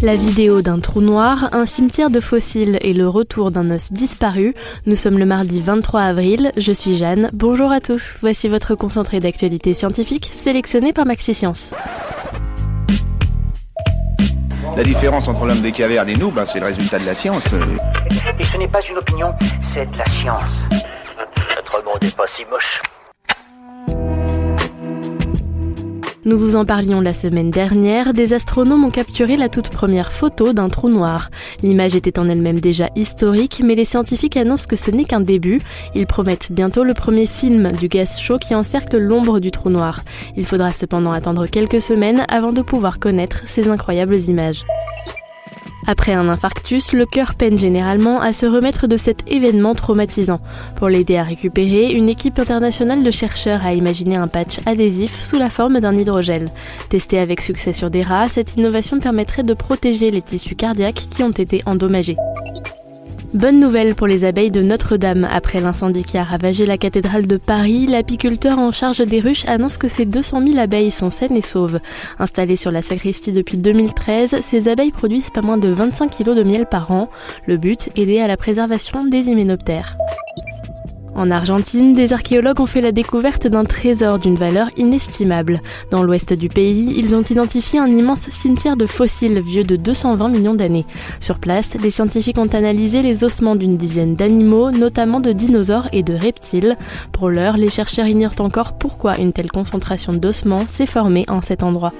La vidéo d'un trou noir, un cimetière de fossiles et le retour d'un os disparu. Nous sommes le mardi 23 avril, je suis Jeanne. Bonjour à tous, voici votre concentré d'actualité scientifique sélectionné par Maxi-Science. La différence entre l'homme des cavernes et nous, c'est le résultat de la science. Et ce n'est pas une opinion, c'est de la science. Notre monde n'est pas si moche. Nous vous en parlions la semaine dernière, des astronomes ont capturé la toute première photo d'un trou noir. L'image était en elle-même déjà historique, mais les scientifiques annoncent que ce n'est qu'un début. Ils promettent bientôt le premier film du gaz chaud qui encercle l'ombre du trou noir. Il faudra cependant attendre quelques semaines avant de pouvoir connaître ces incroyables images. Après un infarctus, le cœur peine généralement à se remettre de cet événement traumatisant. Pour l'aider à récupérer, une équipe internationale de chercheurs a imaginé un patch adhésif sous la forme d'un hydrogel. Testé avec succès sur des rats, cette innovation permettrait de protéger les tissus cardiaques qui ont été endommagés. Bonne nouvelle pour les abeilles de Notre-Dame. Après l'incendie qui a ravagé la cathédrale de Paris, l'apiculteur en charge des ruches annonce que ces 200 000 abeilles sont saines et sauves. Installées sur la sacristie depuis 2013, ces abeilles produisent pas moins de 25 kg de miel par an. Le but, aider à la préservation des hyménoptères. En Argentine, des archéologues ont fait la découverte d'un trésor d'une valeur inestimable. Dans l'ouest du pays, ils ont identifié un immense cimetière de fossiles vieux de 220 millions d'années. Sur place, les scientifiques ont analysé les ossements d'une dizaine d'animaux, notamment de dinosaures et de reptiles. Pour l'heure, les chercheurs ignorent encore pourquoi une telle concentration d'ossements s'est formée en cet endroit.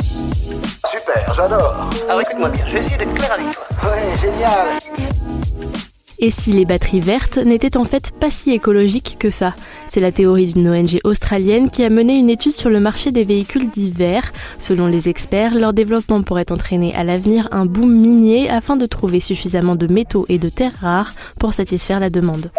Super, j'adore. Alors écoute-moi bien, je vais essayer d'être clair avec toi. Ouais, génial. Et si les batteries vertes n'étaient en fait pas si écologiques que ça? C'est la théorie d'une ONG australienne qui a mené une étude sur le marché des véhicules dits verts. Selon les experts, leur développement pourrait entraîner à l'avenir un boom minier afin de trouver suffisamment de métaux et de terres rares pour satisfaire la demande.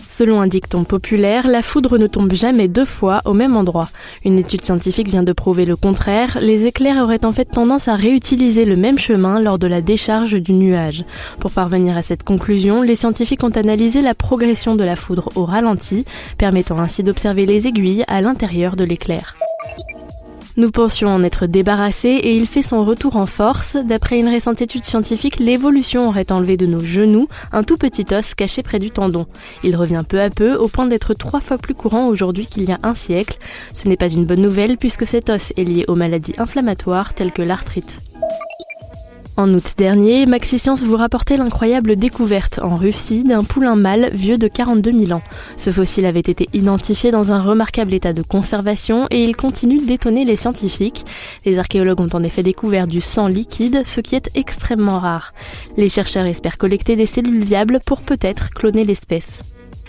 Selon un dicton populaire, la foudre ne tombe jamais deux fois au même endroit. Une étude scientifique vient de prouver le contraire. Les éclairs auraient en fait tendance à réutiliser le même chemin lors de la décharge du nuage. Pour parvenir à cette conclusion, les scientifiques ont analysé la progression de la foudre au ralenti, permettant ainsi d'observer les aiguilles à l'intérieur de l'éclair. Nous pensions en être débarrassés et il fait son retour en force. D'après une récente étude scientifique, l'évolution aurait enlevé de nos genoux un tout petit os caché près du tendon. Il revient peu à peu au point d'être 3 fois plus courant aujourd'hui qu'il y a un siècle. Ce n'est pas une bonne nouvelle puisque cet os est lié aux maladies inflammatoires telles que l'arthrite. En août dernier, Maxi-Science vous rapportait l'incroyable découverte en Russie d'un poulain mâle vieux de 42 000 ans. Ce fossile avait été identifié dans un remarquable état de conservation et il continue d'étonner les scientifiques. Les archéologues ont en effet découvert du sang liquide, ce qui est extrêmement rare. Les chercheurs espèrent collecter des cellules viables pour peut-être cloner l'espèce.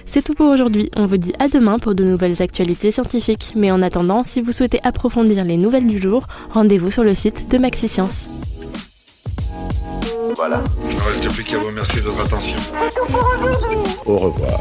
C'est tout pour aujourd'hui, on vous dit à demain pour de nouvelles actualités scientifiques. Mais en attendant, si vous souhaitez approfondir les nouvelles du jour, rendez-vous sur le site de Maxi-Science. Voilà. Il ne reste plus qu'à vous remercier de votre attention. Au revoir.